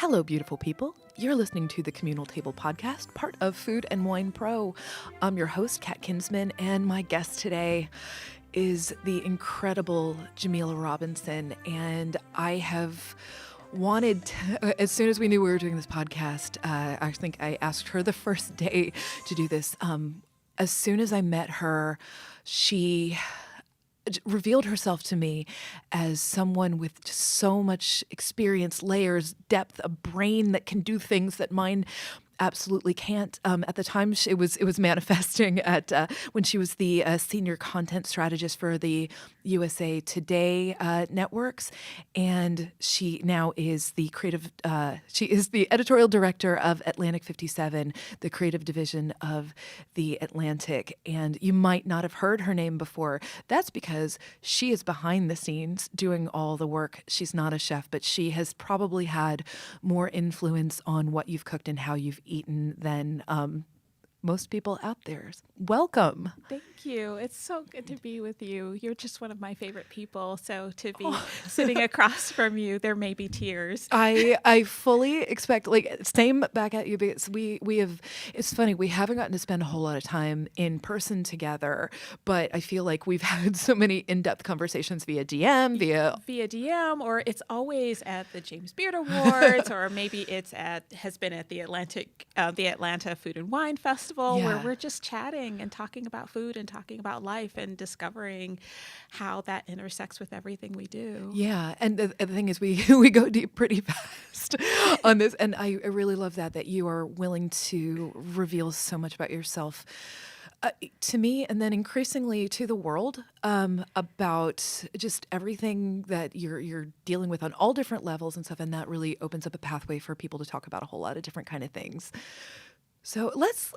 Hello, beautiful people. You're listening to the Communal Table Podcast, part of Food and Wine Pro. I'm your host, Kat Kinsman, and my guest today is the incredible Jamila Robinson. And I have wanted to, as soon as we knew we were doing this podcast, I think I asked her the first day to do this. As soon as I met her, she revealed herself to me as someone with just so much experience, layers, depth, a brain that can do things that mine absolutely can't. At the time, it was manifesting at when she was the senior content strategist for the USA Today networks, and she now is the creative. She is the editorial director of Atlantic 57, the creative division of the Atlantic. And you might not have heard her name before. That's because she is behind the scenes doing all the work. She's not a chef, but she has probably had more influence on what you've cooked and how you've eaten than most people out there. Welcome. Thank you. It's so good to be with you. You're just one of my favorite people. So to be sitting across from you, there may be tears. I fully expect, same back at you, because we have, it's funny, we haven't gotten to spend a whole lot of time in person together, but I feel like we've had so many in-depth conversations via DM, or it's always at the James Beard Awards, or maybe has been at the Atlanta Food and Wine Festival, where we're just chatting and talking about food and talking about life and discovering how that intersects with everything we do. Yeah, and the thing is, we go deep pretty fast on this, and I really love that you are willing to reveal so much about yourself to me, and then increasingly to the world, about just everything that you're dealing with on all different levels and stuff, and that really opens up a pathway for people to talk about a whole lot of different kind of things. So let's,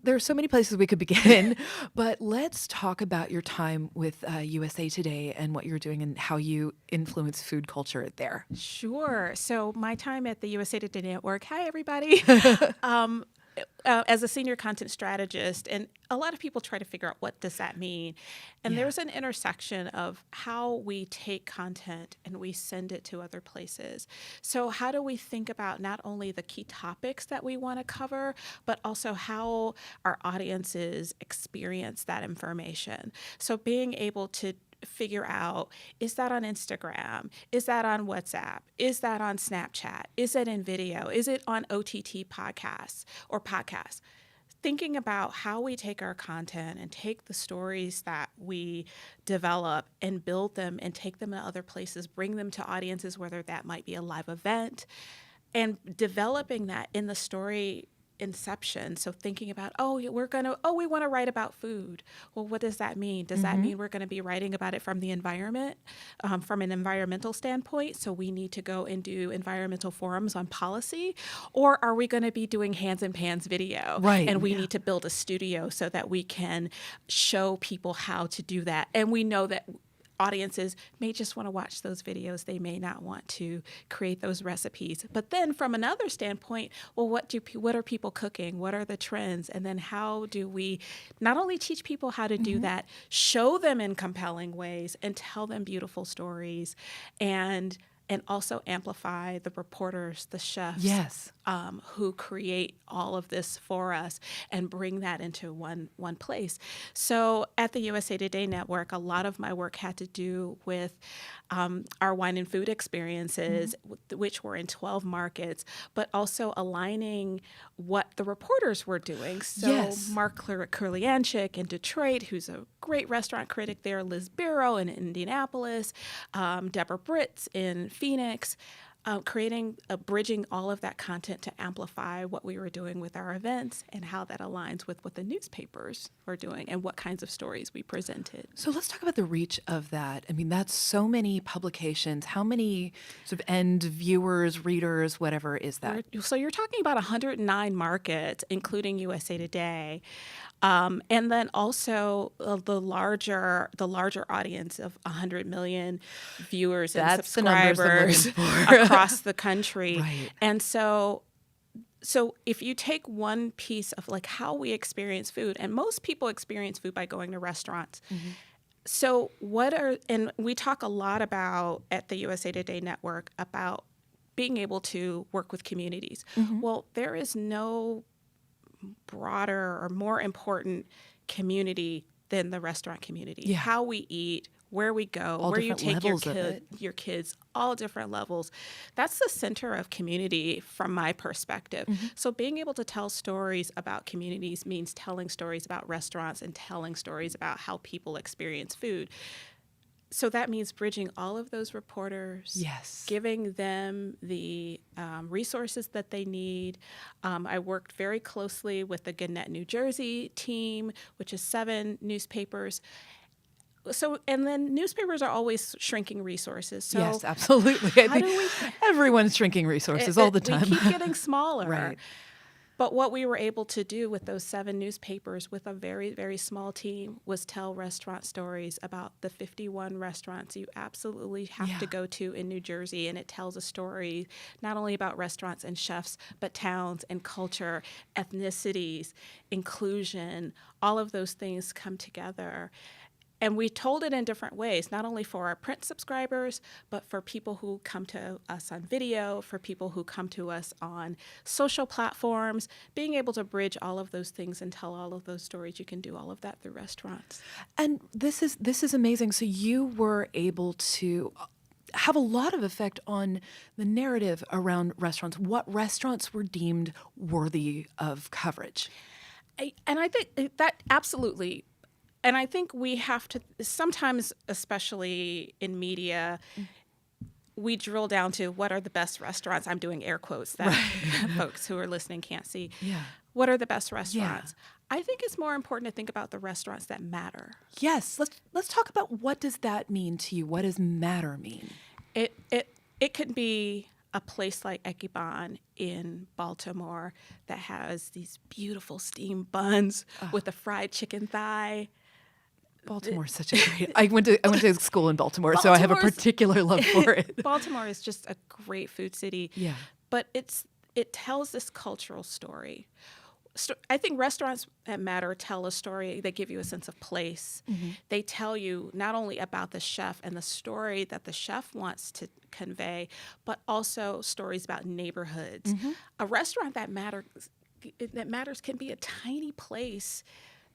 there are so many places we could begin, but let's talk about your time with USA Today and what you're doing and how you influence food culture there. Sure. So my time at the USA Today Network, hi everybody, as a senior content strategist, and a lot of people try to figure out what does that mean. And there's an intersection of how we take content and we send it to other places. So how do we think about not only the key topics that we want to cover, but also how our audiences experience that information? So being able to figure out, is that on Instagram? Is that on WhatsApp? Is that on Snapchat? Is it in video? Is it on OTT podcasts or podcasts? Thinking about how we take our content and take the stories that we develop and build them and take them to other places, bring them to audiences, whether that might be a live event, and developing that in the story inception. So thinking about, we want to write about food. Well, what does that mean? Does that mean we're going to be writing about it from the environment, from an environmental standpoint? So we need to go and do environmental forums on policy, or are we going to be doing hands and pans video? Right. And we need to build a studio so that we can show people how to do that. And we know that audiences may just want to watch those videos. They may not want to create those recipes. But then from another standpoint, well, what are people cooking? What are the trends? And then how do we not only teach people how to do that, show them in compelling ways and tell them beautiful stories, and also amplify the reporters, the chefs, who create all of this for us and bring that into one place. So at the USA Today Network, a lot of my work had to do with our wine and food experiences, which were in 12 markets, but also aligning what the reporters were doing. So Mark Kurlianchik in Detroit, who's a great restaurant critic there, Liz Barrow in Indianapolis, Deborah Britz in Phoenix, bridging all of that content to amplify what we were doing with our events and how that aligns with what the newspapers were doing and what kinds of stories we presented. So let's talk about the reach of that. I mean, that's so many publications. How many sort of end viewers, readers, whatever is that? So you're talking about 109 markets, including USA Today. And then also the larger audience of 100 million viewers and subscribers across the country. Right. And so if you take one piece of like how we experience food, and most people experience food by going to restaurants. So and we talk a lot about at the USA Today Network about being able to work with communities. Well, there is no broader or more important community than the restaurant community. Yeah. How we eat, where we go, All where you different take your levels of it. your kids, all different levels. That's the center of community from my perspective. So being able to tell stories about communities means telling stories about restaurants and telling stories about how people experience food. So that means bridging all of those reporters, Yes. giving them the resources that they need. I worked very closely with the Gannett, New Jersey team, which is 7 newspapers. So, and then newspapers are always shrinking resources. So Yes, absolutely. I think everyone's shrinking resources all the time. We keep getting smaller. Right. But what we were able to do with those 7 newspapers with a very, very small team was tell restaurant stories about the 51 restaurants you absolutely have to go to in New Jersey. And it tells a story not only about restaurants and chefs, but towns and culture, ethnicities, inclusion, all of those things come together. And we told it in different ways, not only for our print subscribers, but for people who come to us on video, for people who come to us on social platforms. Being able to bridge all of those things and tell all of those stories, you can do all of that through restaurants. And this is amazing. So you were able to have a lot of effect on the narrative around restaurants. What restaurants were deemed worthy of coverage? And I think that absolutely. And I think we have to sometimes, especially in media, we drill down to what are the best restaurants. I'm doing air quotes that folks who are listening can't see. Yeah. What are the best restaurants? I think it's more important to think about the restaurants that matter. Yes. Let's talk about what does that mean to you? What does matter mean? It could be a place like Ekiban in Baltimore that has these beautiful steamed buns with a fried chicken thigh. Baltimore is such a great. I went to school in Baltimore, so I have a particular love for it. Baltimore is just a great food city. Yeah. But it tells this cultural story. I think restaurants that matter tell a story. They give you a sense of place. They tell you not only about the chef and the story that the chef wants to convey, but also stories about neighborhoods. A restaurant that matters can be a tiny place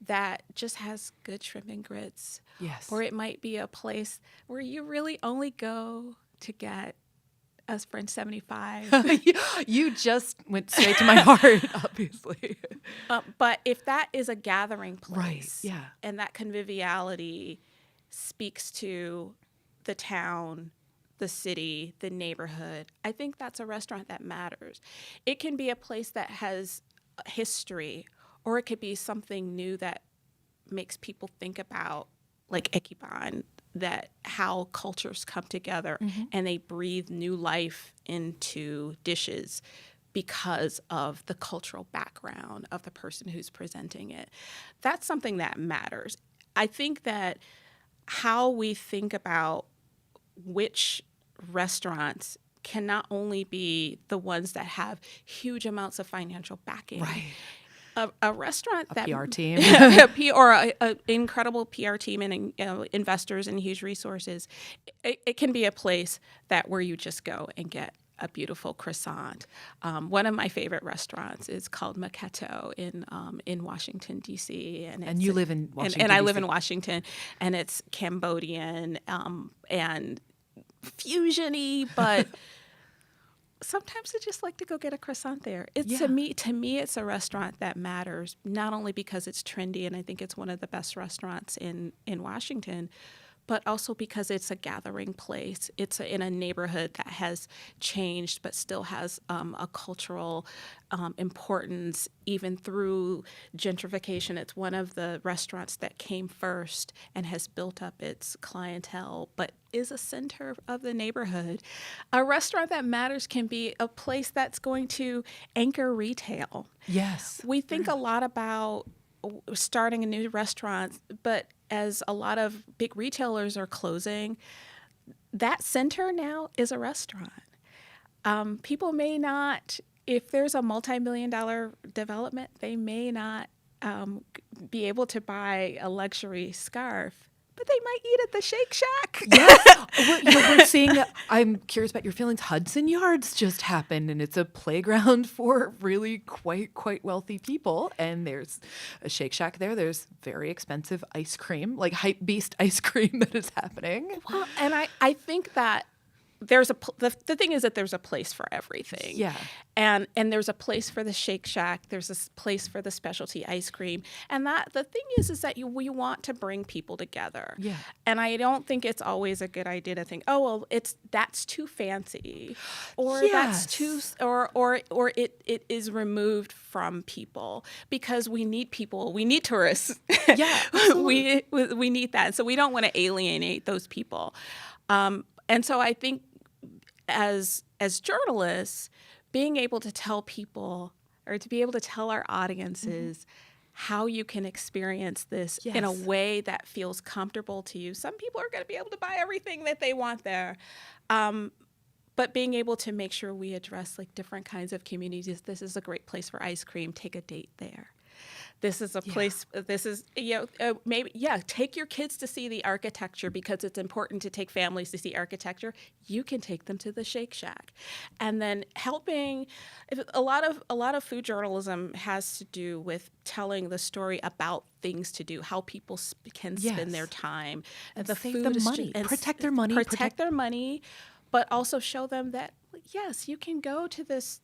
that just has good shrimp and grits. Yes. Or it might be a place where you really only go to get a French 75. You just went straight to my heart, obviously. But if that is a gathering place, right? Yeah. And that conviviality speaks to the town, the city, the neighborhood, I think that's a restaurant that matters. It can be a place that has history, or it could be something new that makes people think about, like Ekiban, that how cultures come together and they breathe new life into dishes because of the cultural background of the person who's presenting it. That's something that matters. I think that how we think about which restaurants can not only be the ones that have huge amounts of financial backing. Right. A restaurant a that PR team or an incredible PR team and investors and huge resources, it can be a place that where you just go and get a beautiful croissant. One of my favorite restaurants is called Maketo in Washington D.C. And you live in Washington. And I live in Washington, and it's Cambodian and fusiony, but. Sometimes I just like to go get a croissant there. To me, it's a restaurant that matters, not only because it's trendy and I think it's one of the best restaurants in Washington, but also because it's a gathering place. It's in a neighborhood that has changed but still has a cultural importance even through gentrification. It's one of the restaurants that came first and has built up its clientele, but is a center of the neighborhood. A restaurant that matters can be a place that's going to anchor retail. Yes. We think a lot about starting a new restaurant, but as a lot of big retailers are closing, that center now is a restaurant. People may not, if there's a multi-million-dollar development, they may not be able to buy a luxury scarf, but they might eat at the Shake Shack. Yes. We're seeing, I'm curious about your feelings. Hudson Yards just happened, and it's a playground for really quite wealthy people. And there's a Shake Shack there. There's very expensive ice cream, like Hype Beast ice cream that is happening. Well, and I think that there's the thing is that there's a place for everything. Yeah. And there's a place for the Shake Shack. There's a place for the specialty ice cream. And that the thing is that we want to bring people together. Yeah. And I don't think it's always a good idea to think, oh, well, that's too fancy, or Yes. that's too, or it is removed from people, because we need people. We need tourists. Yeah. we need that. So we don't want to alienate those people. And so I think as journalists, being able to tell people, or to be able to tell our audiences how you can experience this in a way that feels comfortable to you. Some people are going to be able to buy everything that they want there. But being able to make sure we address like different kinds of communities. This is a great place for ice cream. Take a date there. This is a place, this is, take your kids to see the architecture, because it's important to take families to see architecture. You can take them to the Shake Shack. And then helping, a lot of food journalism has to do with telling the story about things to do, how people can spend their time. And the save food them is money, protect their money. Protect their money, but also show them that, yes, you can go to this,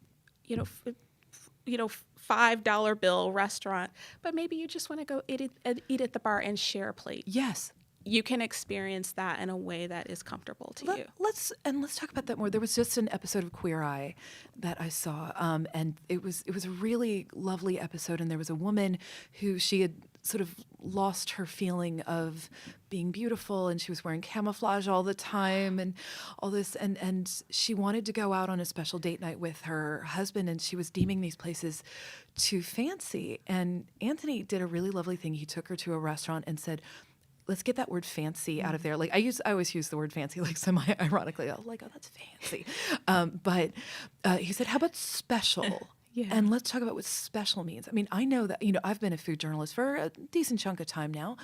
$5 bill restaurant, but maybe you just want to go eat at the bar and share a plate. Yes. You can experience that in a way that is comfortable to you. Let's talk about that more. There was just an episode of Queer Eye that I saw, and it was a really lovely episode. And there was a woman who she had sort of lost her feeling of being beautiful, and she was wearing camouflage all the time and all this, and she wanted to go out on a special date night with her husband, and she was deeming these places too fancy. And Anthony did a really lovely thing. He took her to a restaurant and said, let's get that word fancy out of there. Like I always use the word fancy, like semi-ironically. I was like, oh, that's fancy. But he said, how about special? Yeah. And let's talk about what special means. I mean, I know that, I've been a food journalist for a decent chunk of time now.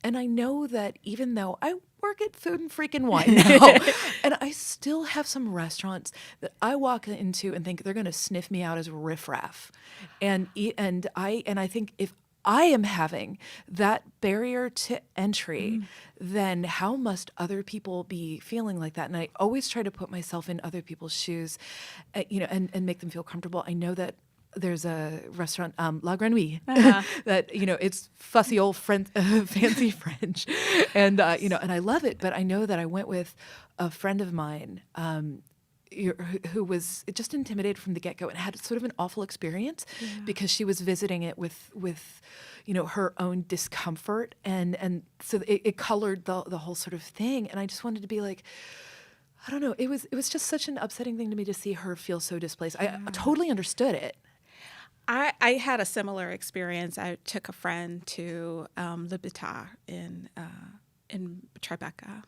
And I know that even though I work at Food and Freaking Wine now, and I still have some restaurants that I walk into and think they're going to sniff me out as riffraff. And I think if I am having that barrier to entry, then how must other people be feeling like that? And I always try to put myself in other people's shoes, and make them feel comfortable. I know that there's a restaurant, La Grenouille, that, it's fussy old fancy French. And, and I love it. But I know that I went with a friend of mine, who was just intimidated from the get-go and had sort of an awful experience because she was visiting it with her own discomfort, and so it colored the whole sort of thing. And I just wanted to be like, I don't know, it was just such an upsetting thing to me to see her feel so displaced. I totally understood it. I had a similar experience. I took a friend to Le Bitar in Tribeca,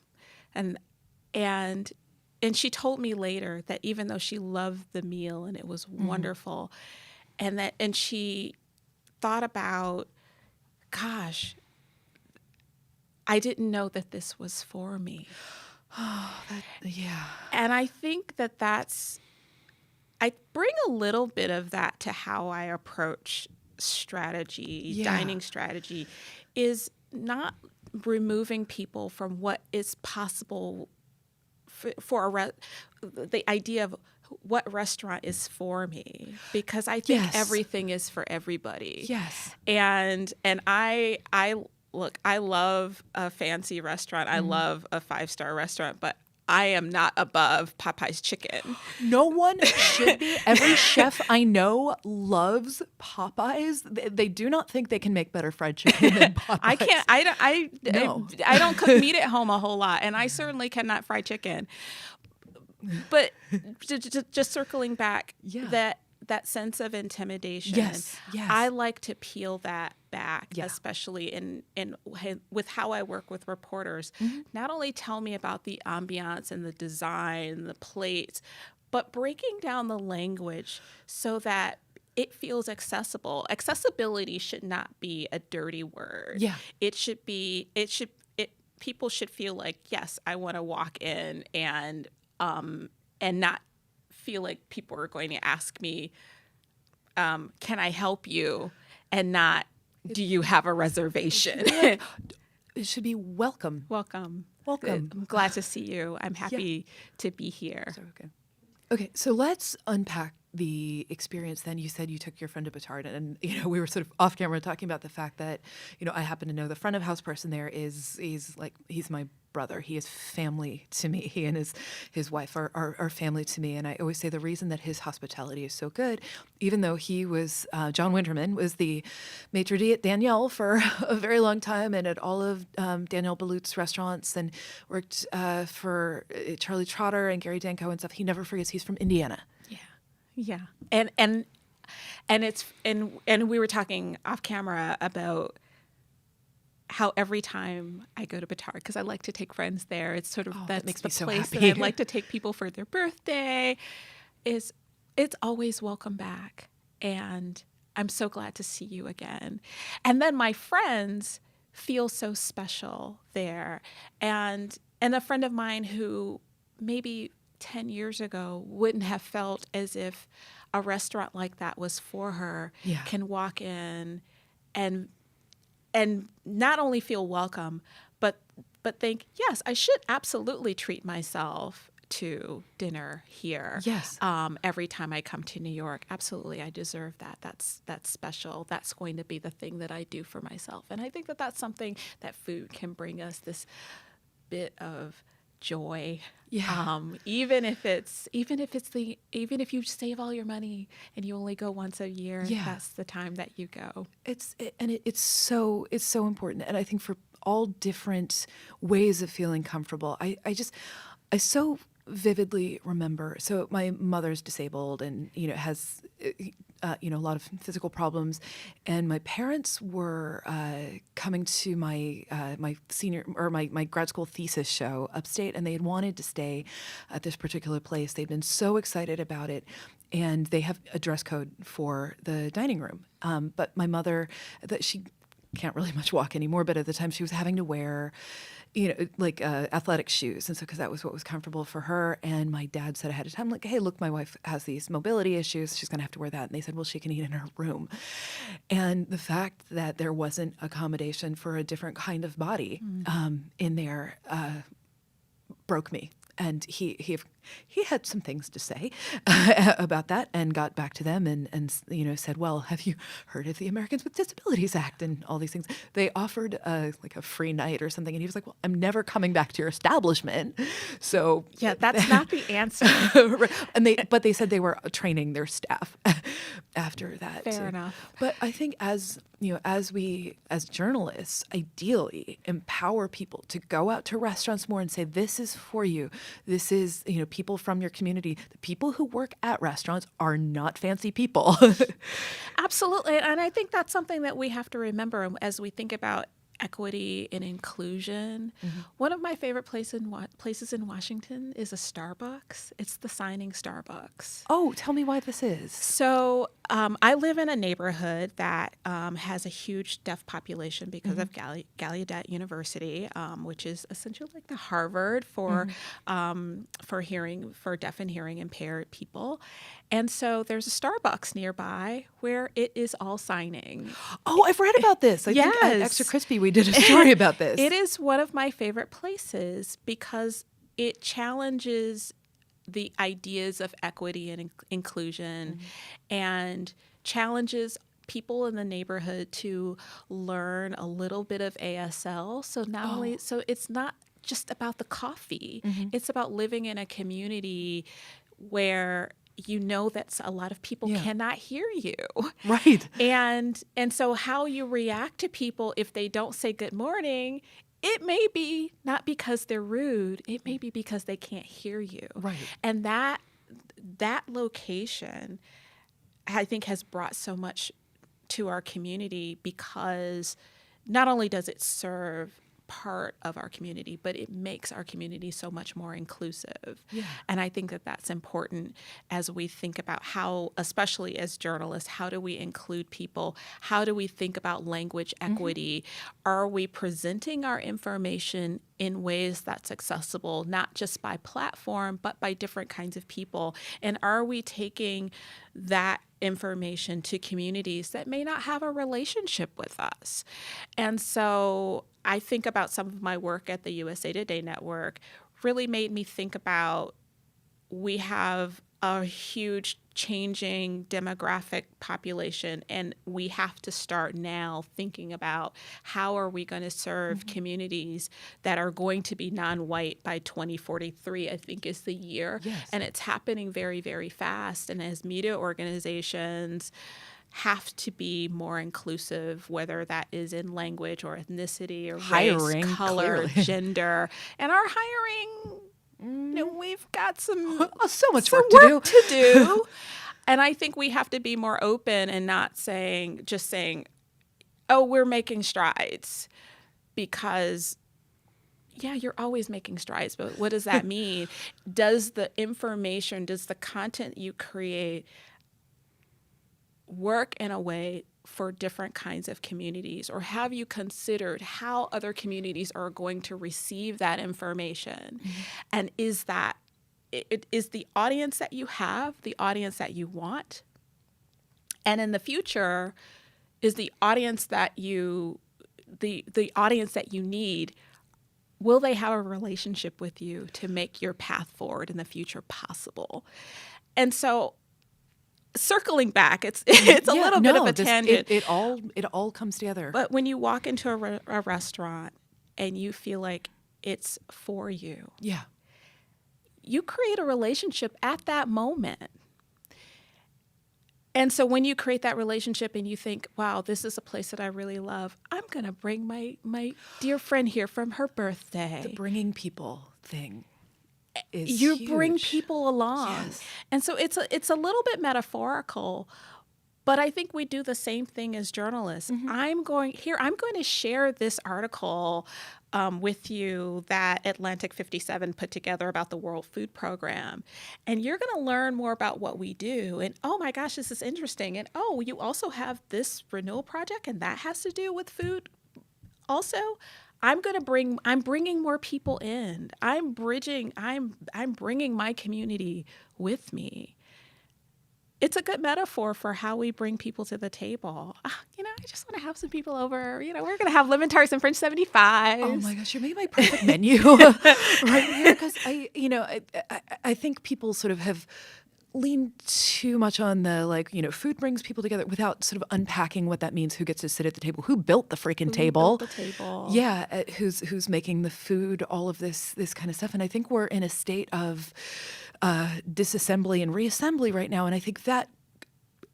and she told me later that even though she loved the meal and it was wonderful, and she thought about, gosh, I didn't know that this was for me. And I think I bring a little bit of that to how I approach strategy, dining strategy, is not removing people from what is possible for the idea of what restaurant is for me, because I think everything is for everybody. Yes. And I love a fancy restaurant. I love a 5-star restaurant, but I am not above Popeye's chicken. No one should be. Every chef I know loves Popeyes. They do not think they can make better fried chicken than Popeyes. I can't. I don't cook meat at home a whole lot, and I certainly cannot fry chicken. But just circling back, that sense of intimidation. Yes. I like to peel that back, especially in with how I work with reporters. Not only tell me about the ambiance and the design and the plates, but breaking down the language so that it feels accessible. Accessibility should not be a dirty word. Yeah. people should feel like, yes, I want to walk in and not feel like people are going to ask me, can I help you? And not, do you have a reservation? It should be welcome. Welcome. Welcome. I'm glad to see you. I'm happy to be here. Okay, so let's unpack the experience then. You said you took your friend to Batard, and we were sort of off camera talking about the fact that, I happen to know the front of house person there he's my brother. He is family to me. He and his wife are family to me. And I always say the reason that his hospitality is so good, even though he was, John Winterman was the maitre d' at Danielle for a very long time and at all of Danielle Balut's restaurants, and worked for Charlie Trotter and Gary Danko and stuff. He never forgets he's from Indiana. Yeah. And we were talking off camera about how every time I go to Batard, because I like to take friends there, it's sort of that makes the me so place happy. that I like to take people for their birthday. It's always welcome back, and I'm so glad to see you again. And then my friends feel so special there, and a friend of mine who maybe 10 years ago wouldn't have felt as if a restaurant like that was for her, can walk in and not only feel welcome, but think, yes, I should absolutely treat myself to dinner here. Yes. Every time I come to New York, absolutely, I deserve that. That's special. That's going to be the thing that I do for myself. And I think that that's something that food can bring us, this bit of joy. Yeah. Even if you save all your money and you only go once a year, that's the time that you go. It's so important. And I think for all different ways of feeling comfortable, I so vividly remember. So my mother's disabled and has a lot of physical problems, and my parents were coming to my my senior or my grad school thesis show upstate, and they had wanted to stay at this particular place. They'd been so excited about it, and they have a dress code for the dining room. But my mother, that she can't really much walk anymore, but at the time she was having to wear athletic shoes. And so, because that was what was comfortable for her. And my dad said ahead of time, like, hey, look, my wife has these mobility issues. She's going to have to wear that. And they said, well, she can eat in her room. And the fact that there wasn't accommodation for a different kind of body in there broke me. And he had some things to say about that, and got back to them and said, well, have you heard of the Americans with Disabilities Act and all these things? They offered a free night or something, and he was like, well, I'm never coming back to your establishment. So yeah, that's not the answer. And they said they were training their staff after that. Fair enough. But I think as we as journalists ideally empower people to go out to restaurants more and say, this is for you. This is, people from your community. The people who work at restaurants are not fancy people. Absolutely. And I think that's something that we have to remember as we think about equity and inclusion. Mm-hmm. One of my favorite places in Washington is a Starbucks. It's the Signing Starbucks. Oh, tell me why this is. So I live in a neighborhood that has a huge deaf population because of Gallaudet University, which is essentially like the Harvard for deaf and hearing impaired people. And so there's a Starbucks nearby where it is all signing. Oh, I've read about this. I think at Extra Crispy we did a story about this. It is one of my favorite places because it challenges the ideas of equity and inclusion and challenges people in the neighborhood to learn a little bit of ASL. So so it's not just about the coffee. It's about living in a community where that a lot of people cannot hear you. Right. And so how you react to people if they don't say good morning, it may be not because they're rude, it may be because they can't hear you. Right. And that location, I think, has brought so much to our community because not only does it serve part of our community, but it makes our community so much more inclusive. Yeah. And I think that that's important as we think about how, especially as journalists, how do we include people? How do we think about language equity? Are we presenting our information in ways that's accessible, not just by platform, but by different kinds of people? And are we taking that information to communities that may not have a relationship with us? And so I think about some of my work at the USA Today Network really made me think about, we have a huge changing demographic population, and we have to start now thinking about how are we going to serve communities that are going to be non-white by 2043, I think is the year. Yes. And it's happening very, very fast. And as media organizations have to be more inclusive, whether that is in language or ethnicity or Hiring, race, color, clearly. gender. And our hiring, we've got some so much some work to do. to do. And I think we have to be more open and not just saying, oh, we're making strides, because yeah, you're always making strides, but what does that mean? Does the information, does the content you create work in a way for different kinds of communities? Or have you considered how other communities are going to receive that information? And is the audience that you have the audience that you want? And in the future, is the audience that you need, will they have a relationship with you to make your path forward in the future possible? And so circling back, it's a little bit of a tangent. It all comes together. But when you walk into a restaurant and you feel like it's for you, Yeah. you create a relationship at that moment. And so when you create that relationship and you think, wow, this is a place that I really love, I'm going to bring my dear friend here from her birthday. The bringing people thing is You huge. bring people along. Yes. And so it's a little bit metaphorical, but I think we do the same thing as journalists. I'm going to share this article with you that Atlantic 57 put together about the World Food Program. And you're going to learn more about what we do. And oh my gosh, this is interesting. And oh, you also have this renewal project, and that has to do with food also. I'm bringing more people in. I'm bringing my community with me. It's a good metaphor for how we bring people to the table. I just want to have some people over. We're going to have lemon tarts and French 75s. Oh my gosh, you made my perfect menu right here, because I think people sort of have leaned too much on the food brings people together without sort of unpacking what that means. Who gets to sit at the table? Who built the freaking table? Built the table. Yeah, who's making the food? All of this kind of stuff. And I think we're in a state of disassembly and reassembly right now. And I think that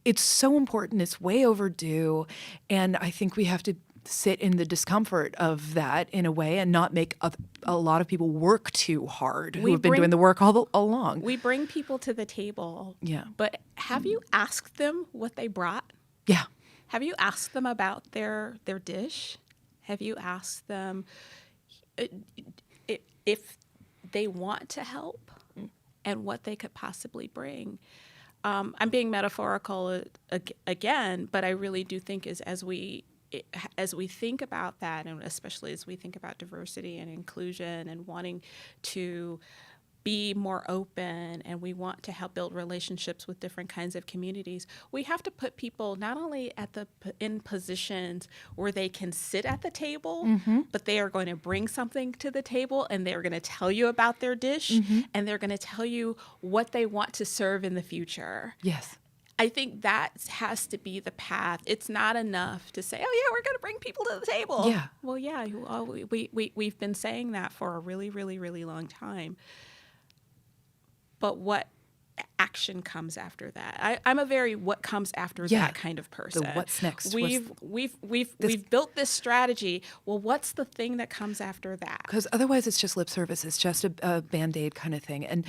it's so important. It's way overdue. And I think we have to sit in the discomfort of that in a way and not make a lot of people work too hard who have been doing the work all along. We bring people to the table. Yeah. But have you asked them what they brought? Yeah. Have you asked them about their dish? Have you asked them if they want to help and what they could possibly bring? I'm being metaphorical again, but I really do think as we think about that, and especially as we think about diversity and inclusion and wanting to be more open, and we want to help build relationships with different kinds of communities, we have to put people not only in positions where they can sit at the table, but they are going to bring something to the table, and they're going to tell you about their dish, and they're going to tell you what they want to serve in the future. Yes. I think that has to be the path. It's not enough to say, oh, yeah, we're going to bring people to the table. Yeah. Well, yeah, we've been saying that for a really, really, really long time. But what action comes after that? I'm a very what comes after that kind of person. The what's next? We've built this strategy. Well, what's the thing that comes after that? Because otherwise it's just lip service. It's just a Band-Aid kind of thing. And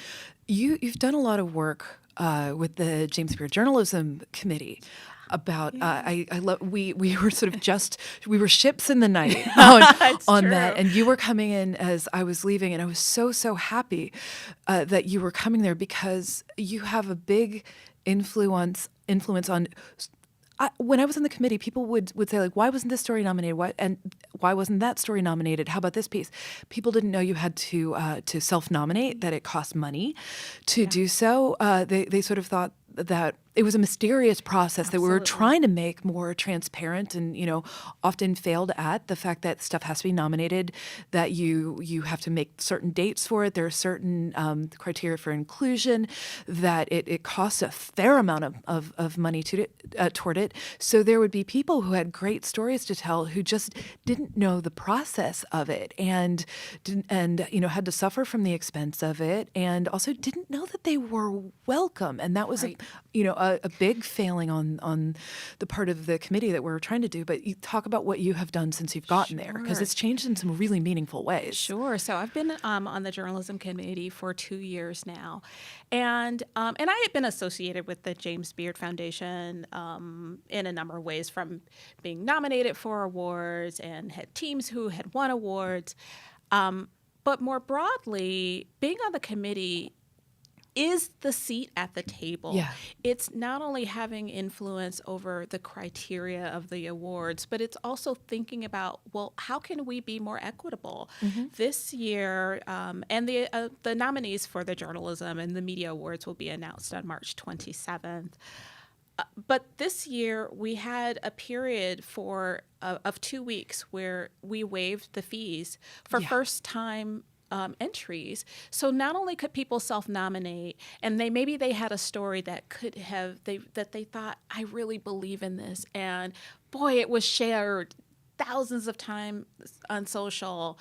you've done a lot of work with the James Beard Journalism Committee. about I love we were sort of we were ships in the night on that, and you were coming in as I was leaving, and I was so happy that you were coming there because you have a big influence on. When I was in the committee, people would say, like, why wasn't this story nominated? Why wasn't that story nominated? How about this piece? People didn't know you had to self-nominate, that it cost money to do so. They sort of thought that it was a mysterious process that we were trying to make more transparent, and often failed at the fact that stuff has to be nominated, that you have to make certain dates for it. There are certain criteria for inclusion, that it costs a fair amount of money toward it. So there would be people who had great stories to tell who just didn't know the process of it, and had to suffer from the expense of it, and also didn't know that they were welcome. And that was a big failing on the part of the committee that we're trying to do. But you talk about what you have done since you've gotten there, because it's changed in some really meaningful ways. Sure. So I've been on the journalism committee for 2 years now, and I had been associated with the James Beard Foundation in a number of ways, from being nominated for awards and had teams who had won awards. But more broadly, being on the committee is the seat at the table. Yeah. It's not only having influence over the criteria of the awards, but it's also thinking about, well, how can we be more equitable? Mm-hmm. This year, and the nominees for the journalism and the media awards will be announced on March 27th. But this year, we had a period of 2 weeks where we waived the fees for first-time entries. So not only could people self-nominate, and maybe they had a story that that they thought, I really believe in this, and boy, it was shared thousands of times on social.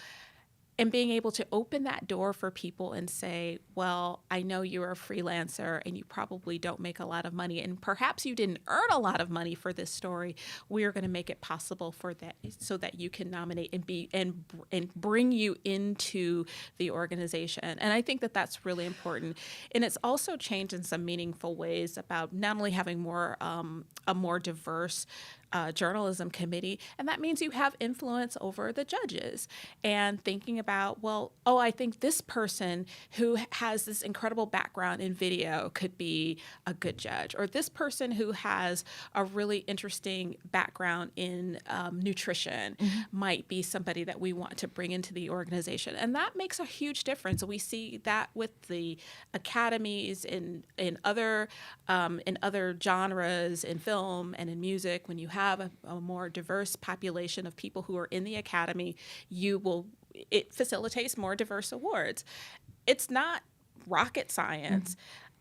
And being able to open that door for people and say, well, I know you're a freelancer and you probably don't make a lot of money, and perhaps you didn't earn a lot of money for this story. We're going to make it possible for that, so that you can nominate and bring you into the organization. And I think that that's really important. And it's also changed in some meaningful ways about not only having a more diverse journalism committee, and that means you have influence over the judges, and thinking about, well, I think this person who has this incredible background in video could be a good judge, or this person who has a really interesting background in nutrition might be somebody that we want to bring into the organization. And that makes a huge difference. We see that with the academies in other genres, in film and in music. When you have a more diverse population of people who are in the academy, it facilitates more diverse awards. It's not rocket science.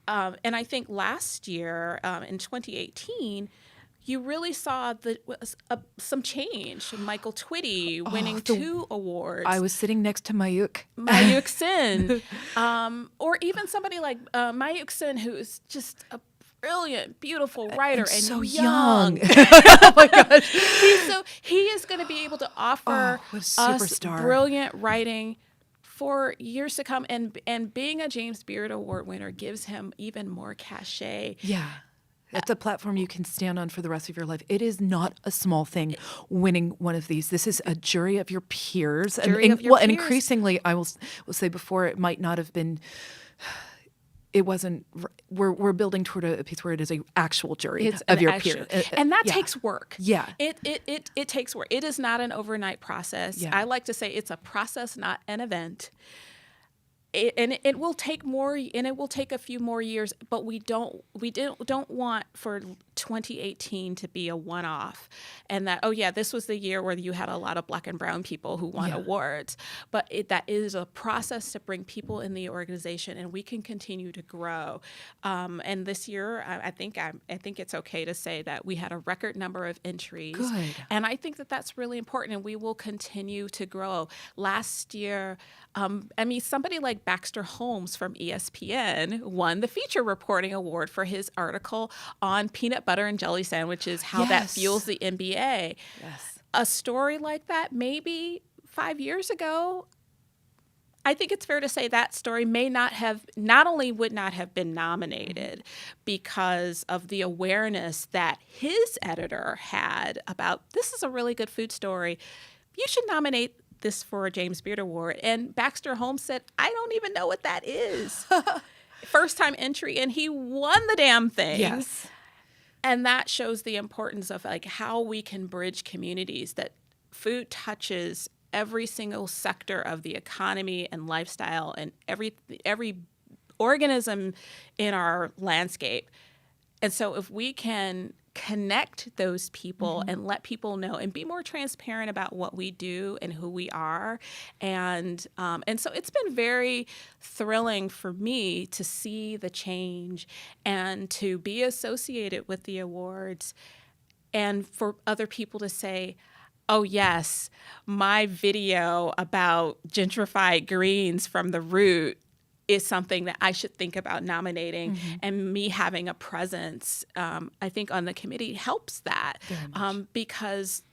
And I think last year, in 2018, you really saw some change. Michael Twitty winning 2 awards. I was sitting next to Mayuk Sin. Or even somebody like Mayuk Sin, who is just a brilliant, beautiful writer and so young. Oh my gosh. He is going to be able to offer us brilliant writing for years to come. And being a James Beard Award winner gives him even more cachet. Yeah. It's a platform you can stand on for the rest of your life. It is not a small thing winning one of these. This is a jury of your peers. And increasingly, I will say, before, it might not have been. It wasn't. We're building toward a piece where it is an actual jury of your peers, and that takes work. Yeah, it takes work. It is not an overnight process. Yeah. I like to say it's a process, not an event. It will take more, and it will take a few more years. But we don't want for 2018 to be a one-off, and that this was the year where you had a lot of Black and brown people who won awards. But that is a process to bring people in the organization, and we can continue to grow. And this year, I think it's okay to say that we had a record number of entries. Good. And I think that that's really important, and we will continue to grow. Last year, somebody like Baxter Holmes from ESPN won the feature reporting award for his article on peanut butter and jelly sandwiches, how that fuels the NBA. Yes. A story like that, maybe 5 years ago, I think it's fair to say that story not only would not have been nominated because of the awareness that his editor had about, this is a really good food story, you should nominate this for a James Beard Award. And Baxter Holmes said, I don't even know what that is. First time entry, and he won the damn thing. Yes. And that shows the importance of like how we can bridge communities, that food touches every single sector of the economy and lifestyle and every organism in our landscape. And so if we can connect those people and let people know and be more transparent about what we do and who we are. And so it's been very thrilling for me to see the change and to be associated with the awards and for other people to say, oh, yes, my video about gentrified greens from the root is something that I should think about nominating, and me having a presence, I think, on the committee helps that because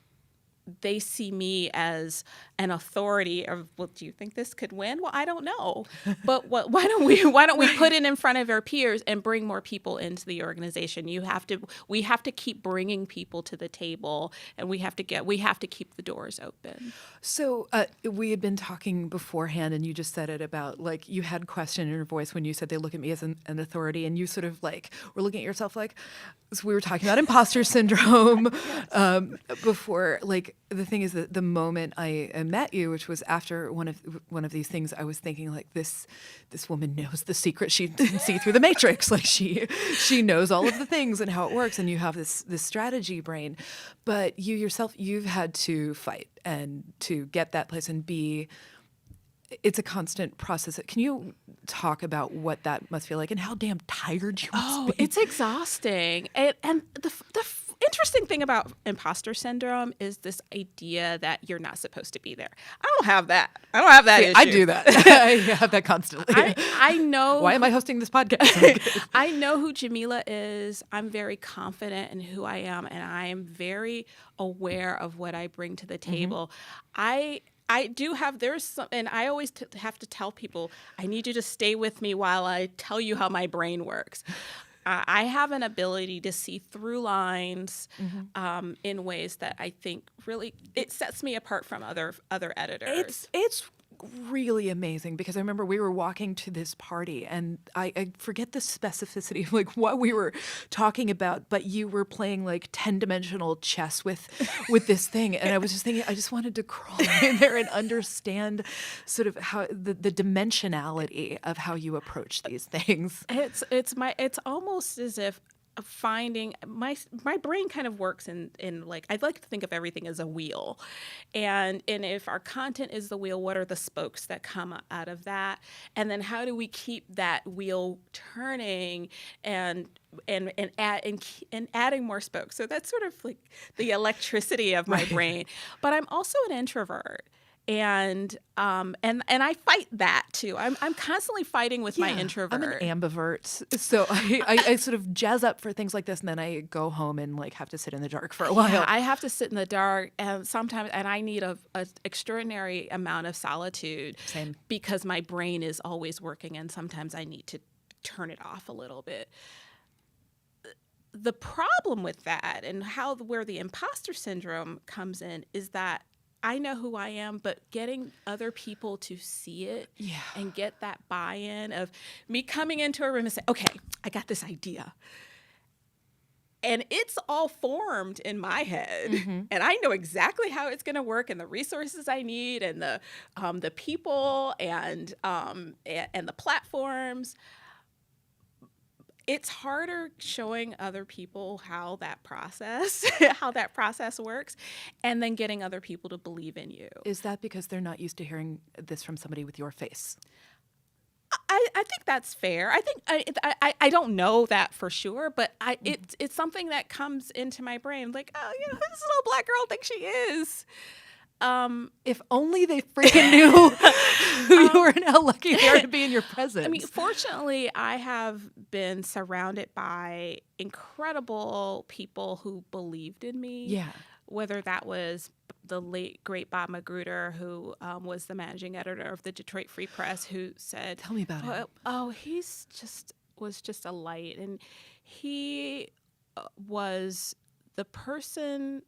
they see me as an authority of, well, do you think this could win? Well, I don't know, but why don't we put it in front of our peers and bring more people into the organization? We have to keep bringing people to the table, and we have to keep the doors open. So we had been talking beforehand, and you just said it about, like, you had question in your voice when you said they look at me as an authority, and you sort of like were looking at yourself like, so we were talking about imposter syndrome before. Like, the thing is that the moment I met you, which was after one of these things, I was thinking, like, this woman knows the secret. She didn't see through the matrix. Like, she knows all of the things and how it works, and you have this strategy brain. But you yourself, you've had to fight and to get that place and be. It's a constant process. Can you talk about what that must feel like and how damn tired you must be? It's exhausting. And the interesting thing about imposter syndrome is this idea that you're not supposed to be there. I don't have that. See, issue. I do that. I have that constantly. I know. Why am I hosting this podcast? I know who Jamila is. I'm very confident in who I am, and I am very aware of what I bring to the table. I do have, there's some, and I always have to tell people, I need you to stay with me while I tell you how my brain works. I have an ability to see through lines in ways that I think really, it sets me apart from other editors. It's really amazing because I remember we were walking to this party and I forget the specificity of like what we were talking about, but you were playing like 10-dimensional chess with this thing, and I was just thinking I just wanted to crawl in there and understand sort of how the dimensionality of how you approach these things. It's almost as if finding my brain kind of works in like, I'd like to think of everything as a wheel, and if our content is the wheel, what are the spokes that come out of that, and then how do we keep that wheel turning and adding more spokes? So that's sort of like the electricity of my brain. But I'm also an introvert. And I fight that too. I'm constantly fighting with my introvert. I'm an ambivert, so I sort of jazz up for things like this, and then I go home and like have to sit in the dark for a while. Yeah, I have to sit in the dark, and sometimes, and I need a extraordinary amount of solitude. Same. Because my brain is always working, and sometimes I need to turn it off a little bit. The problem with that, and where the imposter syndrome comes in, is that I know who I am, but getting other people to see it and get that buy-in of me coming into a room and say, okay, I got this idea. And it's all formed in my head. And I know exactly how it's going to work and the resources I need and the people and the platforms. It's harder showing other people how that process works, and then getting other people to believe in you. Is that because they're not used to hearing this from somebody with your face? I think that's fair. I think I don't know that for sure, but it's something that comes into my brain. Like, oh, who does this little black girl think she is? If only they freaking knew who you were and how lucky they are to be in your presence. I mean, fortunately, I have been surrounded by incredible people who believed in me. Yeah. Whether that was the late great Bob Magruder, who was the managing editor of the Detroit Free Press, who said, Tell me about him. Oh, was just a light, and he was the person.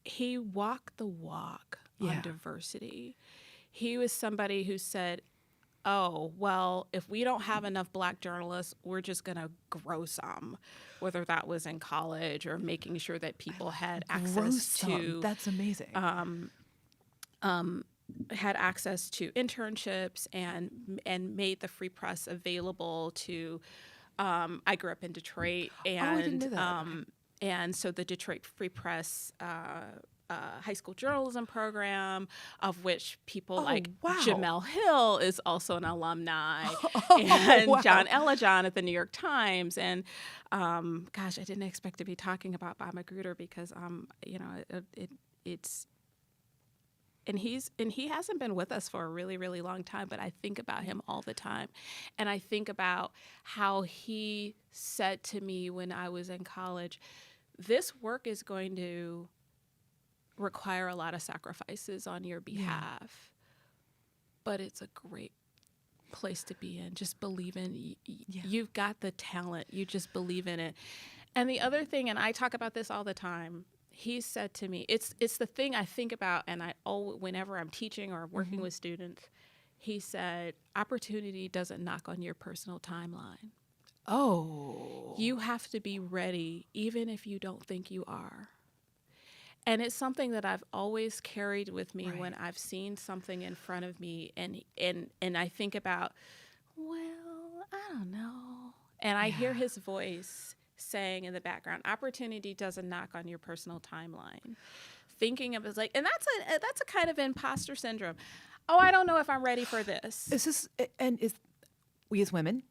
He walked the walk on diversity. He was somebody who said, oh, well, if we don't have enough Black journalists, we're just going to grow some, whether that was in college or making sure that people had access to. That's amazing. Had access to internships and made the Free Press available to. I grew up in Detroit, and I didn't know that. And so the Detroit Free Press high school journalism program, of which people Jamel Hill is also an alumni, and John Elijon at the New York Times. And gosh, I didn't expect to be talking about Bob Magruder because it's. And he hasn't been with us for a really, really long time, but I think about him all the time. And I think about how he said to me when I was in college, this work is going to require a lot of sacrifices on your behalf, but it's a great place to be in. Just believe in, you've got the talent, you just believe in it. And the other thing, and I talk about this all the time, he said to me, it's the thing I think about, and whenever I'm teaching or working with students, he said, opportunity doesn't knock on your personal timeline. Oh. You have to be ready, even if you don't think you are. And it's something that I've always carried with me when I've seen something in front of me, and I think about, well, I don't know. And I hear his voice saying in the background, opportunity doesn't knock on your personal timeline. Thinking of it like, and that's a kind of imposter syndrome. Oh, I don't know if I'm ready for this. We as women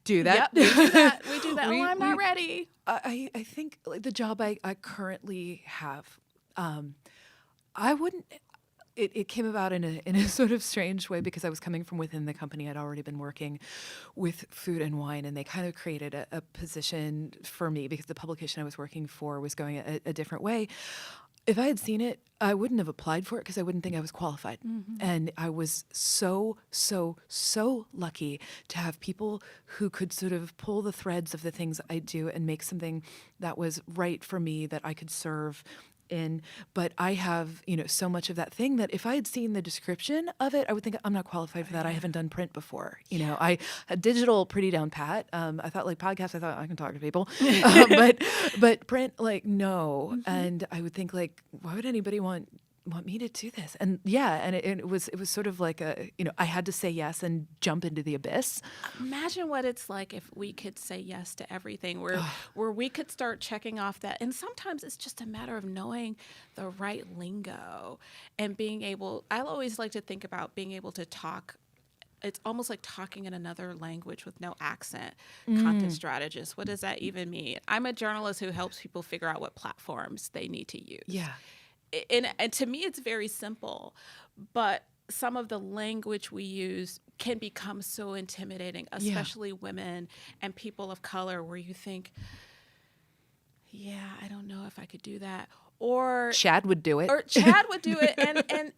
do that? Yep, we do that. I'm not ready. I think like the job I currently have, I wouldn't. It came about in a sort of strange way because I was coming from within the company. I'd already been working with food and wine, and they kind of created a position for me because the publication I was working for was going a different way. If I had seen it, I wouldn't have applied for it because I wouldn't think I was qualified. And I was so lucky to have people who could sort of pull the threads of the things I do and make something that was right for me that I could serve in. But I have, so much of that thing that if I had seen the description of it, I would think I'm not qualified for that. I haven't done print before. I had digital pretty down pat. I thought like podcasts, I thought I can talk to people, but print, like, no. And I would think like, why would anybody want me to do this? And it was sort of like I had to say yes and jump into the abyss. Imagine what it's like if we could say yes to everything, where we could start checking off that. And sometimes it's just a matter of knowing the right lingo and being able, I always like to think about being able to talk. It's almost like talking in another language with no accent. Content strategist, what does that even mean? I'm a journalist who helps people figure out what platforms they need to use. Yeah. And to me, it's very simple, but some of the language we use can become so intimidating, especially women and people of color, where you think, I don't know if I could do that. Or Chad would do it.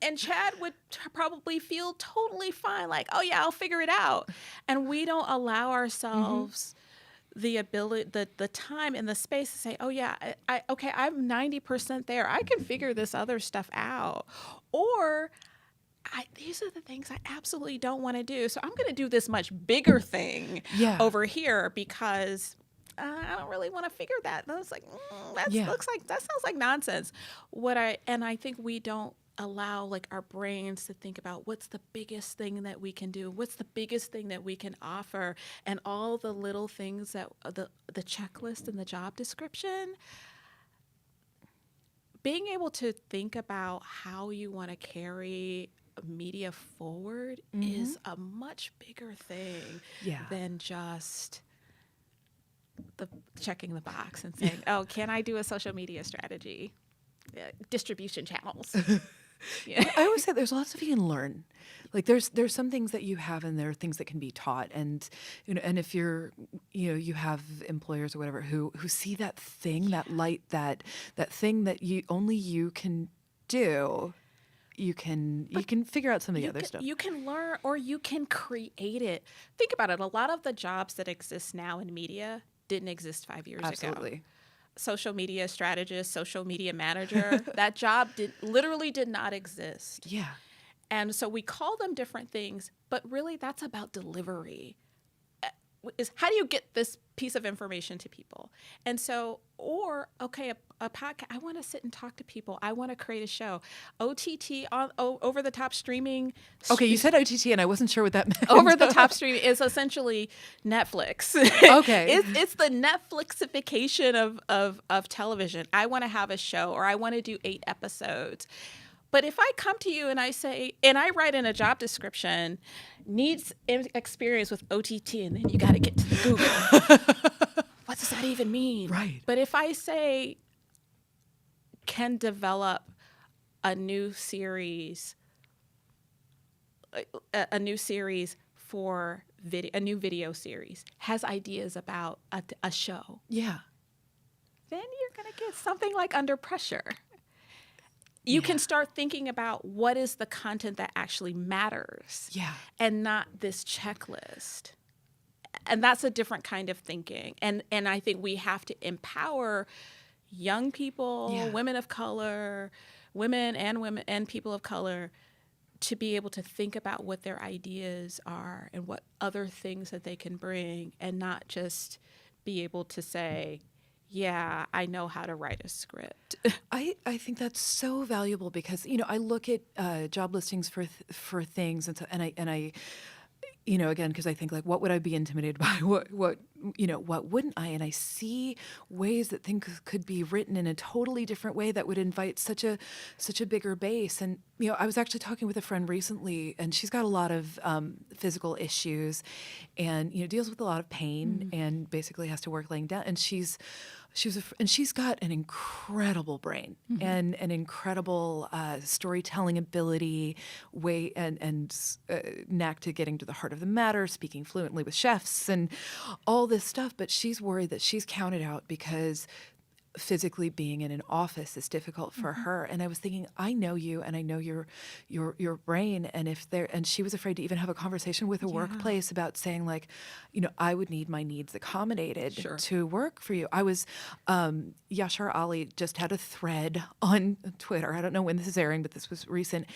And Chad would probably feel totally fine, like, oh yeah, I'll figure it out. And we don't allow ourselves the ability, the time and the space to say, oh yeah, I'm 90% there. I can figure this other stuff out. Or these are the things I absolutely don't want to do. So I'm going to do this much bigger thing over here because I don't really want to figure that. And I was like, that sounds like nonsense. I think we don't allow like our brains to think about what's the biggest thing that we can do, what's the biggest thing that we can offer, and all the little things that the checklist and the job description. Being able to think about how you want to carry media forward is a much bigger thing than just checking the box and saying, oh, can I do a social media strategy? Distribution channels. Yeah. I always say there's lots of you can learn. Like there's some things that you have, and there are things that can be taught. And and if you're you have employers or whatever who see that thing, that light, that thing that you can do, you can figure out some of the other stuff. You can learn, or you can create it. Think about it. A lot of the jobs that exist now in media didn't exist 5 years ago. Absolutely. Social media strategist, social media manager, that job literally did not exist. Yeah. And so we call them different things, but really that's about delivery. Is how do you get this piece of information to people? And so, a podcast, I want to sit and talk to people. I want to create a show. OTT, over the top streaming. Okay, you said OTT and I wasn't sure what that meant. Over the top streaming is essentially Netflix. Okay. It's the Netflixification of television. I want to have a show, or I want to do 8 episodes. But if I come to you and I say, and I write in a job description, needs experience with OTT, and then you got to get to the Google. What does that even mean? Right. But if I say, can develop a new series for video, a new video series, has ideas about a show. Yeah. Then you're going to get something like Under Pressure. You can start thinking about what is the content that actually matters. Yeah. And not this checklist. And that's a different kind of thinking. And I think we have to empower young people, women of color, women and people of color, to be able to think about what their ideas are and what other things that they can bring, and not just be able to say, yeah, I know how to write a script. I think that's so valuable because, I look at job listings for things, and I again, because I think, like, what would I be intimidated by? What wouldn't I? And I see ways that things could be written in a totally different way that would invite such a bigger base. And, I was actually talking with a friend recently, and she's got a lot of physical issues, and, deals with a lot of pain, and basically has to work laying down. And she's got an incredible brain, and an incredible storytelling ability, and knack to getting to the heart of the matter, speaking fluently with chefs and all this stuff. But she's worried that she's counted out because physically being in an office is difficult for her. And I was thinking, I know you, and I know your brain, and she was afraid to even have a conversation with a workplace about saying, like, I would need my needs accommodated to work for you. I was Yashar Ali just had a thread on Twitter. I don't know when this is airing, but this was recent,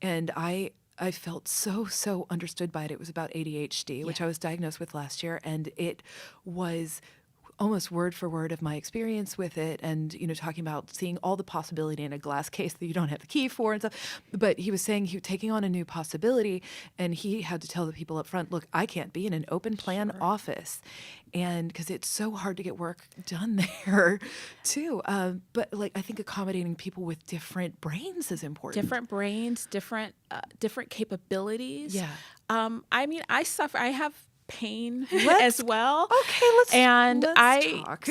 and I felt so understood by it. It was about ADHD, which I was diagnosed with last year, and it was almost word for word of my experience with it, and talking about seeing all the possibility in a glass case that you don't have the key for and stuff. But he was saying he was taking on a new possibility, and he had to tell the people up front, look, I can't be in an open plan office, and because it's so hard to get work done there too. But I think accommodating people with different brains is important. Different brains, different capabilities. Yeah. I have pain as well. Okay, let's talk.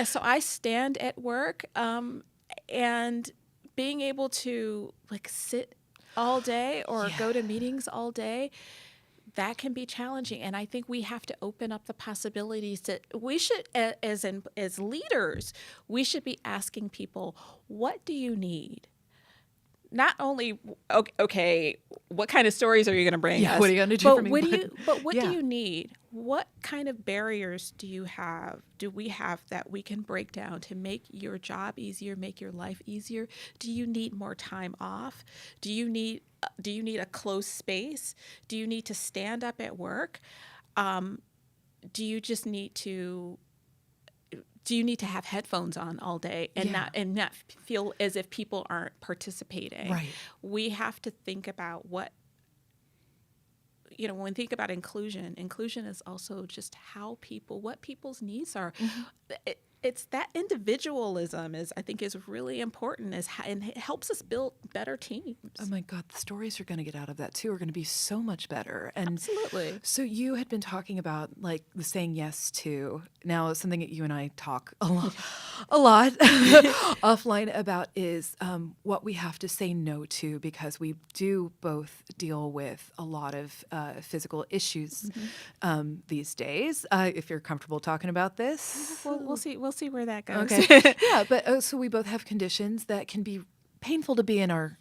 So I stand at work, and being able to sit all day or go to meetings all day, that can be challenging. And I think we have to open up the possibilities that we should, as leaders, we should be asking people, what do you need? Not only, okay, what kind of stories are you going to bring us? What are you going to do for me? What do you need? What kind of barriers do we have that we can break down to make your job easier, make your life easier? Do you need more time off? Do you need a closed space? Do you need to stand up at work? Do you just need to have headphones on all day and not feel as if people aren't participating? Right. We have to think about when we think about inclusion is also just what people's needs are. it's that individualism I think is really important, and it helps us build better teams. Oh my God, the stories you're going to get out of that too are going to be so much better. And Absolutely. so you had been talking about like the saying yes to. Now, something that you and I talk a lot offline about is what we have to say no to, because we do both deal with a lot of physical issues these days. If you're comfortable talking about this, We'll see. We'll see where that goes. okay, yeah, but so we both have conditions that can be painful to be in our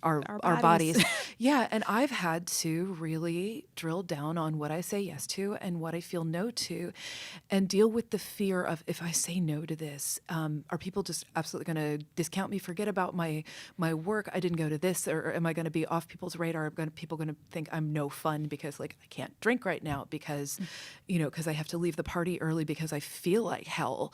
bodies. Yeah, and I've had to really drill down on what I say yes to and what I feel no to, and deal with the fear of, if I say no to this, are people just absolutely going to discount me, forget about my work, I didn't go to this, or am I going to be off people's radar? People going to think I'm no fun because like I can't drink right now because, because I have to leave the party early because I feel like hell.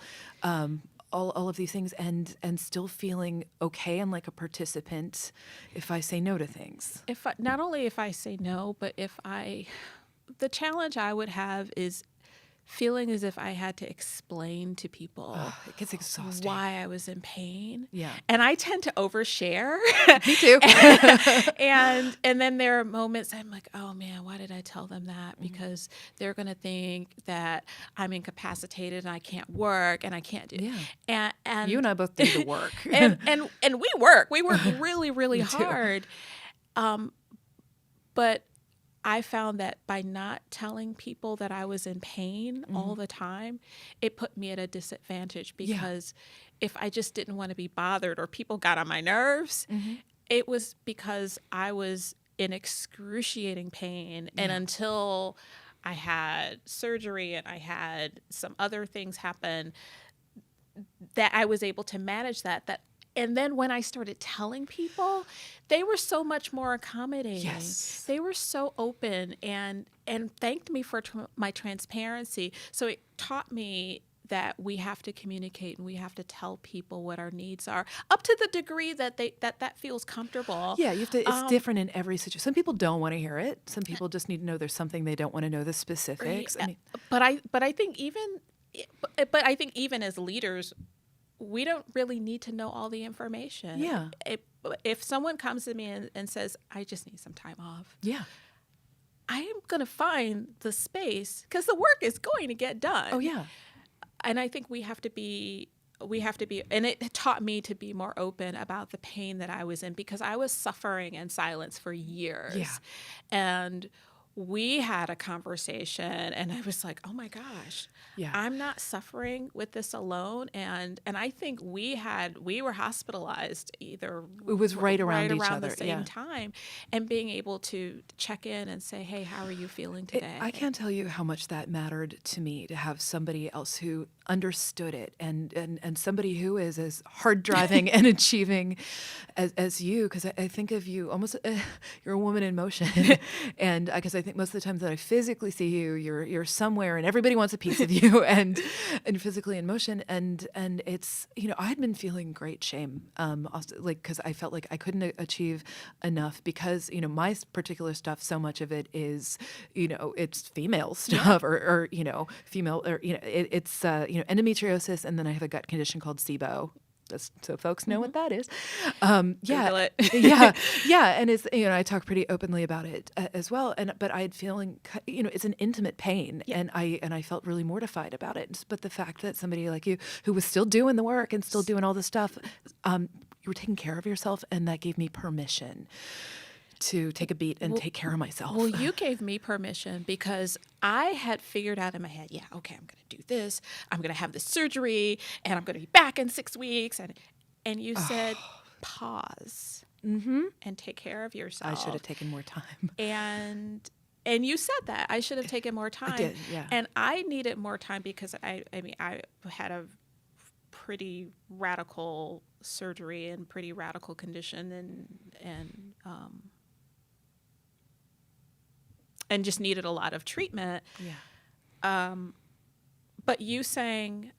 All of these things, and still feeling okay and like a participant if I say no to things. Not only if I say no, but the challenge I would have is feeling as if I had to explain to people It gets exhausting. why I was in pain. Yeah. And I tend to overshare. Me too. and then there are moments I'm like, oh man, why did I tell them that? Because they're going to think that I'm incapacitated and I can't work and I can't do. Yeah. And You and I both do the work. and we work really, really hard. But I found that by not telling people that I was in pain all the time, it put me at a disadvantage, because if I just didn't want to be bothered or people got on my nerves, it was because I was in excruciating pain. And until I had surgery and I had some other things happen, that I was able to manage that. And then when I started telling people, they were so much more accommodating. Yes. They were so open and thanked me for my transparency. So it taught me that we have to communicate and we have to tell people what our needs are, up to the degree that that feels comfortable. Yeah, you have to. It's different in every situation. Some people don't want to hear it. Some people just need to know there's something they don't want to know the specifics. I mean, but I think even as leaders, we don't really need to know all the information. Yeah. If someone comes to me and says, I just need some time off, yeah. I am going to find the space, because the work is going to get done. Oh, yeah. And I think we have to be, and it taught me to be more open about the pain that I was in, because I was suffering in silence for years. Yeah. And we had a conversation and I was like, oh my gosh, I'm not suffering with this alone. And I think we were hospitalized either. It was right around each the other. same time, and being able to check in and say, hey, how are you feeling today? I can't tell you how much that mattered to me, to have somebody else who understood it, and somebody who is as hard driving and achieving as you, because I think of you almost, you're a woman in motion. And because I think most of the times that I physically see you, you're somewhere and everybody wants a piece of you, and physically in motion. And it's, I had been feeling great shame, also, like, because I felt like I couldn't achieve enough, because, my particular stuff, so much of it is, it's female stuff, or female, or, it's, endometriosis. And then I have a gut condition called SIBO. So folks know what that is. Google it. yeah. And it's, I talk pretty openly about it as well. But I had feeling, it's an intimate pain, and I felt really mortified about it. But the fact that somebody like you, who was still doing the work and still doing all the stuff, you were taking care of yourself, and that gave me permission to take a beat and take care of myself. Well, you gave me permission, because I had figured out in my head, I'm going to do this. I'm going to have this surgery, and I'm going to be back in 6 weeks. And you said, pause and take care of yourself. I should have taken more time. And you said that I should have taken more time. I did, yeah. And I needed more time, because I had a pretty radical surgery and pretty radical condition, and just needed a lot of treatment. Yeah. But you saying,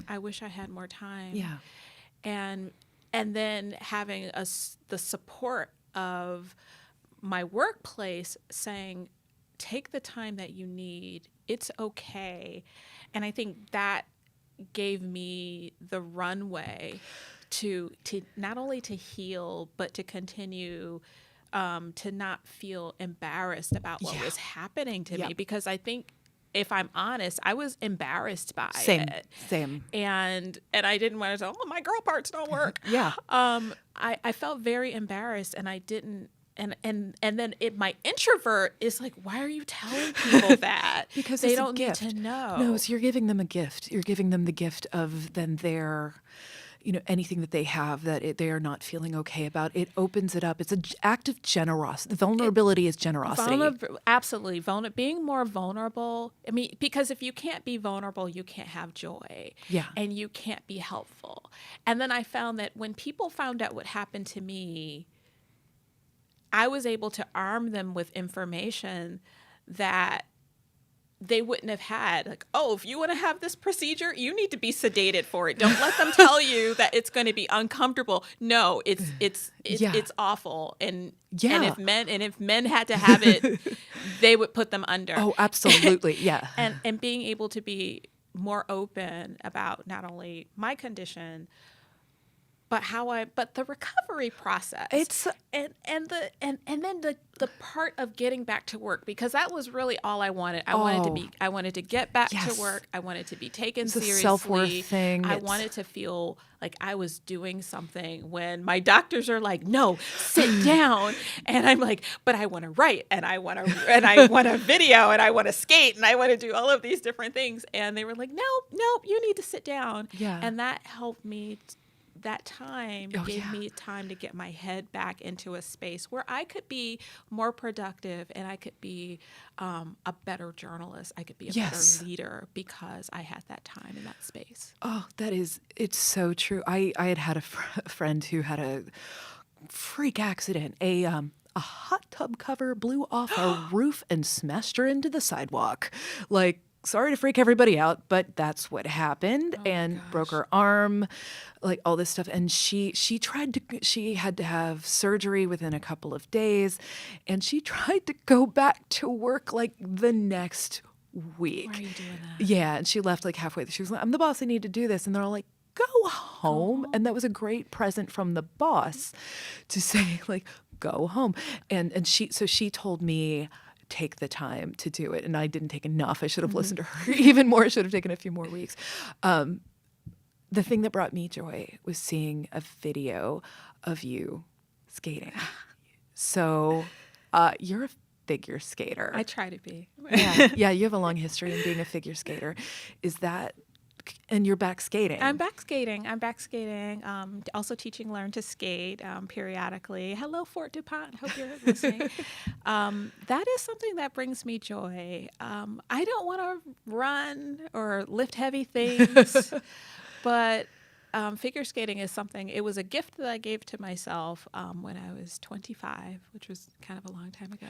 I wish I had more time. Yeah. And then having the support of my workplace saying, take the time that you need. It's okay. And I think that gave me the runway to not only to heal, but to continue to not feel embarrassed about what was happening to me. Because I think, if I'm honest, I was embarrassed by it. Same. And I didn't want to say, oh, my girl parts don't work. I felt very embarrassed, and I didn't. And then my introvert is like, why are you telling people that? Because they it's don't a gift. need to know. No, so you're giving them a gift. You're giving them the gift of then their, anything that they have that they are not feeling okay about. It opens it up. It's an act of generosity. Vulnerability is generosity. Absolutely. Being more vulnerable. I mean, because if you can't be vulnerable, you can't have joy. Yeah. And you can't be helpful. And then I found that when people found out what happened to me, I was able to arm them with information that they wouldn't have had. Like, oh, if you want to have this procedure, you need to be sedated for it. Don't let them tell you that it's going to be uncomfortable. No, it's awful. And if men had to have it, they would put them under. Oh, absolutely. Yeah. and being able to be more open about not only my condition, but the recovery process. It's and then the part of getting back to work, because that was really all I wanted. I wanted to get back to work. I wanted to be taken seriously. It's a self-worth thing. I wanted to feel like I was doing something when my doctors are like, no, sit down. And I'm like, but I want to write, and I want to video, and I want to skate, and I want to do all of these different things. And they were like, no, you need to sit down. Yeah. And that helped me. That time gave me time to get my head back into a space where I could be more productive, and I could be a better journalist. I could be a better leader because I had that time in that space. Oh, it's so true. I had a friend who had a freak accident. A hot tub cover blew off a roof and smashed her into the sidewalk. Like, sorry to freak everybody out, but that's what happened. Broke her arm, like all this stuff. And she had to have surgery within a couple of days, and she tried to go back to work like the next week. Why are you doing that? Yeah. And she left like halfway. She was like, I'm the boss, I need to do this. And they're all like, go home. And that was a great present from the boss to say, like, go home. And she told me, take the time to do it. And I didn't take enough. I should have listened to her even more. I should have taken a few more weeks. The thing that brought me joy was seeing a video of you skating. So you're a figure skater. I try to be. Yeah, you have a long history in being a figure skater. And you're back skating. I'm back skating. Also teaching Learn to Skate periodically. Hello, Fort DuPont. Hope you're listening. That is something that brings me joy. I don't want to run or lift heavy things, but figure skating is something. It was a gift that I gave to myself when I was 25, which was kind of a long time ago,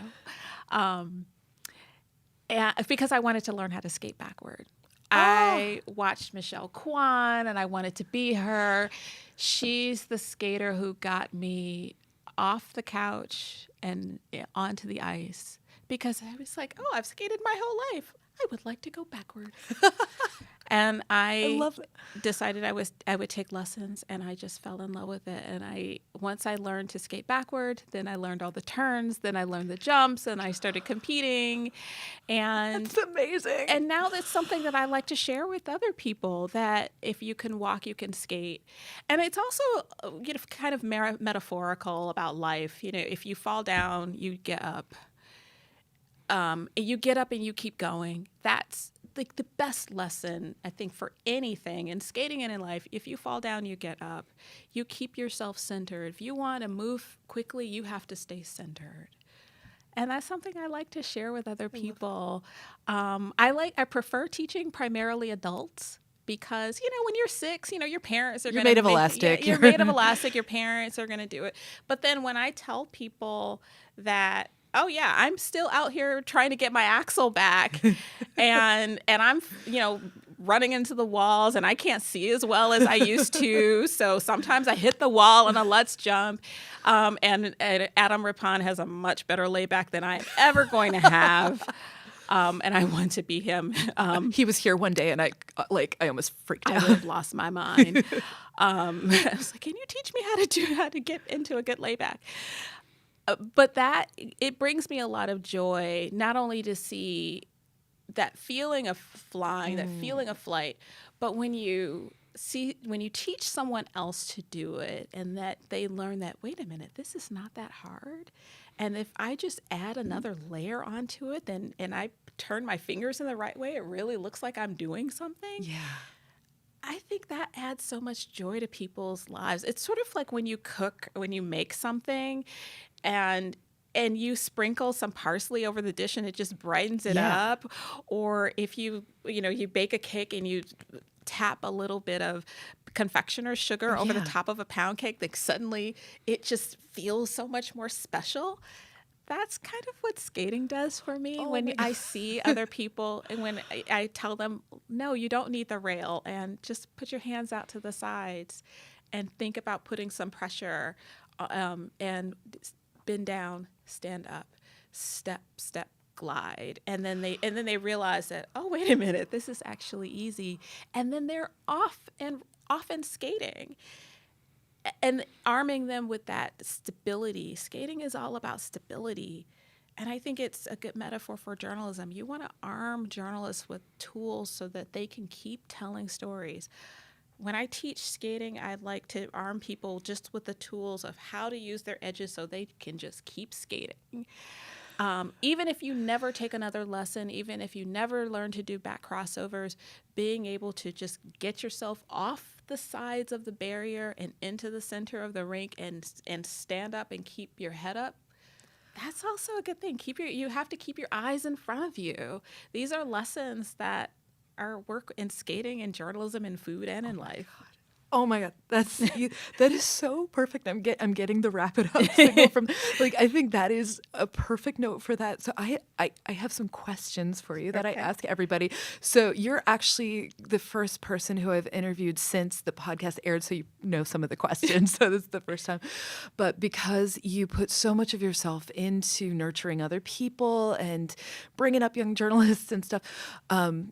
and because I wanted to learn how to skate backward. I watched Michelle Kwan, and I wanted to be her. She's the skater who got me off the couch and onto the ice, because I was like, oh, I've skated my whole life. I would like to go backward. And I love it. Decided I would take lessons, and I just fell in love with it. And once I learned to skate backward, then I learned all the turns, then I learned the jumps, and I started competing. And it's amazing. And now that's something that I like to share with other people, that if you can walk, you can skate. And it's also kind of metaphorical about life. If you fall down, you get up. You get up and you keep going. That's like the best lesson, I think, for anything in skating and in life. If you fall down, you get up. You keep yourself centered. If you want to move quickly, you have to stay centered. And that's something I like to share with other people. I prefer teaching primarily adults, because, when you're 6, your parents are going to... You're made of elastic. You're made of elastic. Your parents are going to do it. But then when I tell people that, oh yeah, I'm still out here trying to get my axle back, and I'm, running into the walls, and I can't see as well as I used to. So sometimes I hit the wall on a let's jump. And Adam Rippon has a much better layback than I'm ever going to have. And I want to be him. He was here one day, and I almost freaked I out. would have lost my mind. I was like, "Can you teach me how to get into a good layback?" But it brings me a lot of joy, not only to see that feeling of flying, that feeling of flight, but when you teach someone else to do it and that they learn that, wait a minute, this is not that hard. And if I just add another layer onto it, and I turn my fingers in the right way, it really looks like I'm doing something. Yeah. I think that adds so much joy to people's lives. It's sort of like when you cook, when you make something and you sprinkle some parsley over the dish and it just brightens it up. Or if you bake a cake and you tap a little bit of confectioner's sugar over the top of a pound cake, like suddenly it just feels so much more special. That's kind of what skating does for me when I see other people and when I tell them, no, you don't need the rail, and just put your hands out to the sides and think about putting some pressure and bend down, stand up, step, glide. And then they realize that, oh, wait a minute, this is actually easy. And then they're off and skating. And arming them with that stability. Skating is all about stability. And I think it's a good metaphor for journalism. You want to arm journalists with tools so that they can keep telling stories. When I teach skating, I'd like to arm people just with the tools of how to use their edges so they can just keep skating. Even if you never take another lesson, even if you never learn to do back crossovers, being able to just get yourself off the sides of the barrier and into the center of the rink and stand up and keep your head up, that's also a good thing. You have to keep your eyes in front of you. These are lessons that are work in skating and journalism and food and in life. Oh my God, that is so perfect. I'm getting the wrap it up signal from, I think that is a perfect note for that. So I have some questions for you that I ask everybody. So you're actually the first person who I've interviewed since the podcast aired, so you know some of the questions. So this is the first time. But because you put so much of yourself into nurturing other people and bringing up young journalists and stuff,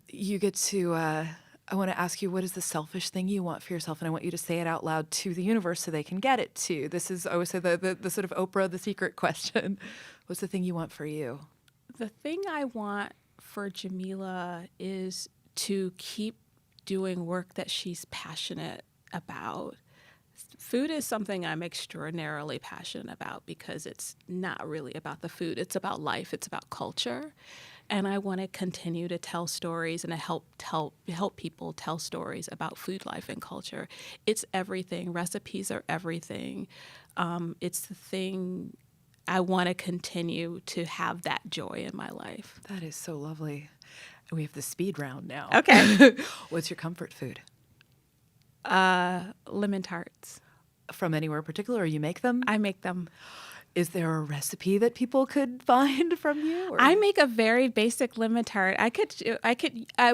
you get to I want to ask you, what is the selfish thing you want for yourself? And I want you to say it out loud to the universe so they can get it too. This is, I always say, the sort of Oprah, the secret question. What's the thing you want for you? The thing I want for Jamila is to keep doing work that she's passionate about. Food is something I'm extraordinarily passionate about because it's not really about the food. It's about life. It's about culture. And I want to continue to tell stories and to help people tell stories about food, life, and culture. It's everything. Recipes are everything. It's the thing I want to continue to have that joy in my life. That is so lovely. We have the speed round now. Okay. What's your comfort food? Lemon tarts. From anywhere in particular, or you make them? I make them. Is there a recipe that people could find from you? Or? I make a very basic lemon tart. I could.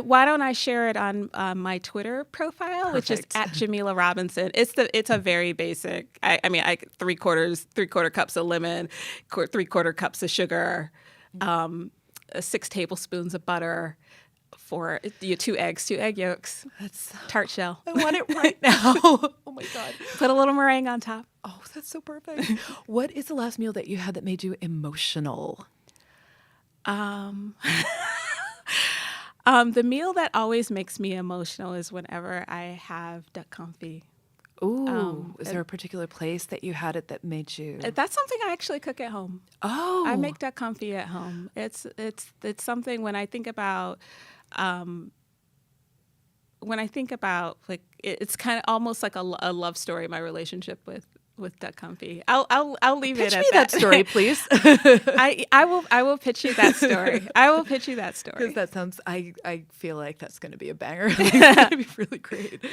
Why don't I share it on my Twitter profile, which is @Jamila Robinson. It's a very basic. I mean, three quarter cups of lemon, 3/4 cups of sugar, 6 tablespoons of butter. For 2 eggs, 2 egg yolks. That's tart shell. I want it right now. Oh my God. Put a little meringue on top. Oh, that's so perfect. What is the last meal that you had that made you emotional? The meal that always makes me emotional is whenever I have duck confit. Ooh, is there a particular place that you had it that made you? That's something I actually cook at home. Oh, I make duck confit at home. It's something when I think about. Like it's kind of almost like a love story. My relationship with duck confit. I'll leave it at that. Pitch me that story, please. I will pitch you that story. I will pitch you that story. Because that sounds. I feel like that's going to be a banger. It's going to be really great.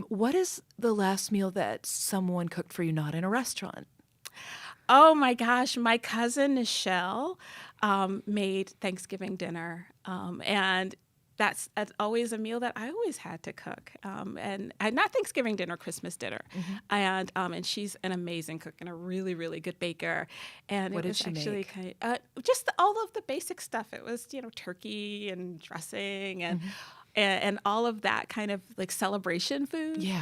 What is the last meal that someone cooked for you, not in a restaurant? Oh my gosh, my cousin Nichelle made Thanksgiving dinner, and that's always a meal that I always had to cook, and not Thanksgiving dinner, Christmas dinner, and she's an amazing cook and a really, really good baker. And What it did was she actually make? kind of just all of the basic stuff. It was turkey and dressing and all of that kind of like celebration food. Yeah.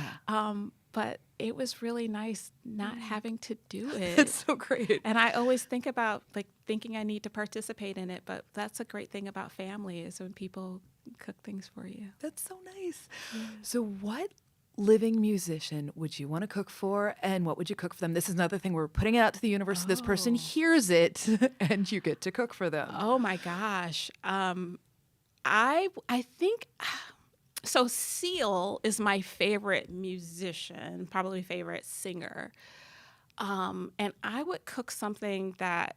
But it was really nice not having to do it. That's so great. And I always think about like thinking I need to participate in it, but that's a great thing about family is when people cook things for you. That's so nice. Yeah. So what living musician would you want to cook for, and what would you cook for them? This is another thing we're putting it out to the universe. So this person hears it and you get to cook for them. Oh my gosh. I think so. Seal is my favorite musician, probably favorite singer. And I would cook something that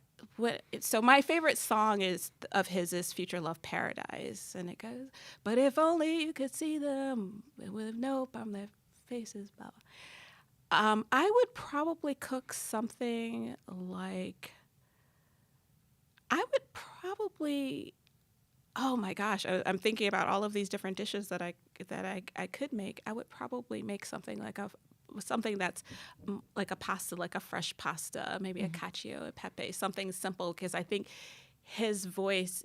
so my favorite song of his is Future Love Paradise. And it goes, but if only you could see them with nope on their faces. Blah, blah. I would probably cook something like, oh my gosh, I'm thinking about all of these different dishes that I could make. I would probably make something that's like a pasta, like a fresh pasta, maybe a cacio e pepe, something simple, because I think his voice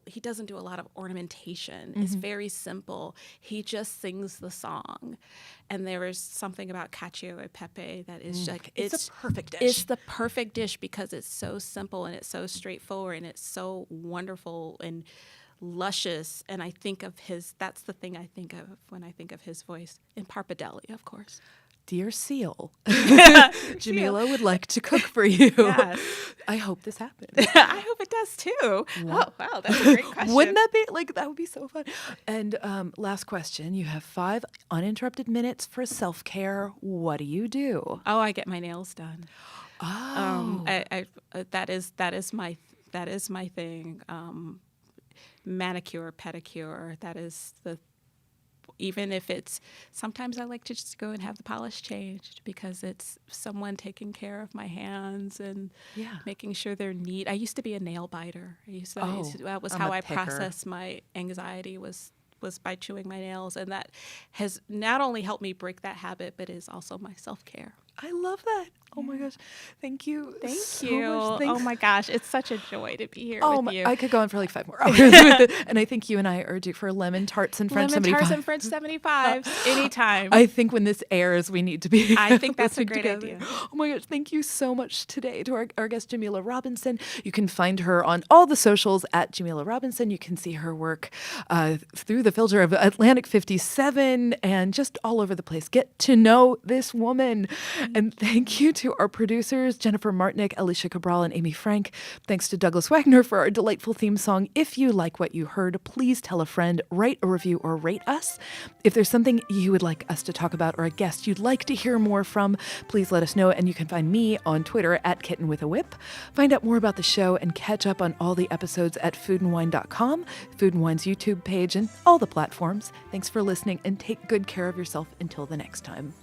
he doesn't do a lot of ornamentation. It's very simple. He just sings the song. And there is something about cacio e pepe that is like, it's a perfect dish. It's the perfect dish because it's so simple and it's so straightforward and it's so wonderful and luscious. And I think of that's the thing I think of when I think of his voice. And Parpadelli, of course. Dear Seal, Jamila would like to cook for you. Yes. I hope this happens. I hope it does too. Wow, that's a great question. Wouldn't that be that would be so fun? And last question: you have 5 uninterrupted minutes for self-care. What do you do? Oh, I get my nails done. Oh, That is my thing. Manicure, pedicure. That is even if it's, sometimes I like to just go and have the polish changed because it's someone taking care of my hands and making sure they're neat. I used to be a nail biter. That was how I processed my anxiety was by chewing my nails. And that has not only helped me break that habit, but is also my self-care. I love that. Oh my gosh. Thank you. Thank you. Oh my gosh. It's such a joy to be here with you. I could go on for like 5 more hours with it. And I think you and I are due for lemon tarts and French 75. Lemon tarts and French 75s anytime. I think when this airs, we need to be I think that's a great idea. Oh my gosh. Thank you so much today to our guest, Jamila Robinson. You can find her on all the socials at Jamila Robinson. You can see her work through the filter of Atlantic 57 and just all over the place. Get to know this woman. And thank you to our producers, Jennifer Martinick, Alicia Cabral, and Amy Frank. Thanks to Douglas Wagner for our delightful theme song. If you like what you heard, please tell a friend, write a review, or rate us. If there's something you would like us to talk about or a guest you'd like to hear more from, please let us know. And you can find me on Twitter at kittenwithawhip. Find out more about the show and catch up on all the episodes at foodandwine.com, Food and Wine's YouTube page, and all the platforms. Thanks for listening and take good care of yourself until the next time.